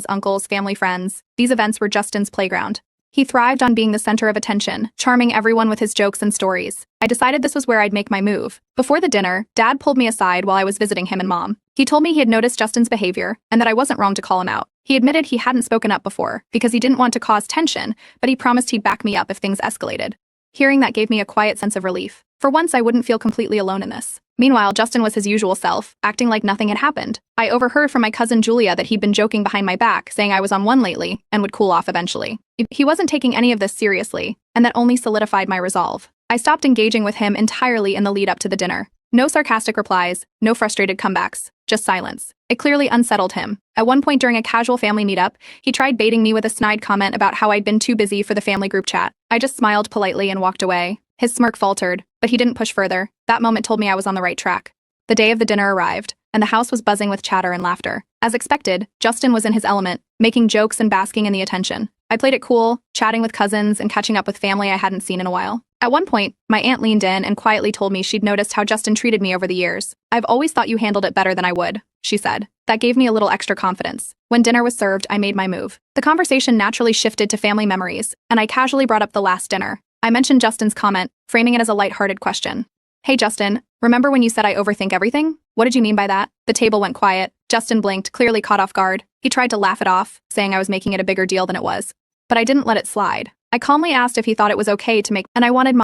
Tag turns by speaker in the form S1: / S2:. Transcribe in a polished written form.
S1: uncles, family friends. These events were Justin's playground. He thrived on being the center of attention, charming everyone with his jokes and stories. I decided this was where I'd make my move. Before the dinner, Dad pulled me aside while I was visiting him and Mom. He told me he had noticed Justin's behavior and that I wasn't wrong to call him out. He admitted he hadn't spoken up before because he didn't want to cause tension, but he promised he'd back me up if things escalated. Hearing that gave me a quiet sense of relief. For once, I wouldn't feel completely alone in this. Meanwhile, Justin was his usual self, acting like nothing had happened. I overheard from my cousin Julia that he'd been joking behind my back, saying I was on one lately and would cool off eventually. He wasn't taking any of this seriously, and that only solidified my resolve. I stopped engaging with him entirely in the lead up to the dinner. No sarcastic replies, no frustrated comebacks, just silence. It clearly unsettled him. At one point during a casual family meetup, he tried baiting me with a snide comment about how I'd been too busy for the family group chat. I just smiled politely and walked away. His smirk faltered, but he didn't push further. That moment told me I was on the right track. The day of the dinner arrived, and the house was buzzing with chatter and laughter. As expected, Justin was in his element, making jokes and basking in the attention. I played it cool, chatting with cousins and catching up with family I hadn't seen in a while. At one point, my aunt leaned in and quietly told me she'd noticed how Justin treated me over the years. "I've always thought you handled it better than I would," she said. That gave me a little extra confidence. When dinner was served, I made my move. The conversation naturally shifted to family memories, and I casually brought up the last dinner. I mentioned Justin's comment, framing it as a lighthearted question. "Hey Justin, remember when you said I overthink everything? What did you mean by that?" The table went quiet. Justin blinked, clearly caught off guard. He tried to laugh it off, saying I was making it a bigger deal than it was. But I didn't let it slide. I calmly asked if he thought it was okay to make, and I wanted